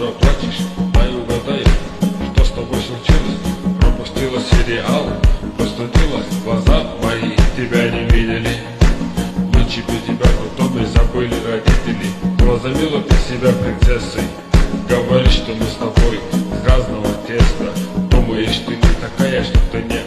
дура, плачешь? Дай угадаю, что с тобой случилось? Пропустила сериал, простудилась, глаза мои тебя не видели. Вычепи тебя потом и забыли родители. Возомила ты себя принцессой, говоришь, что мы с тобой с разного теста. Думаешь, ты не такая, что ты не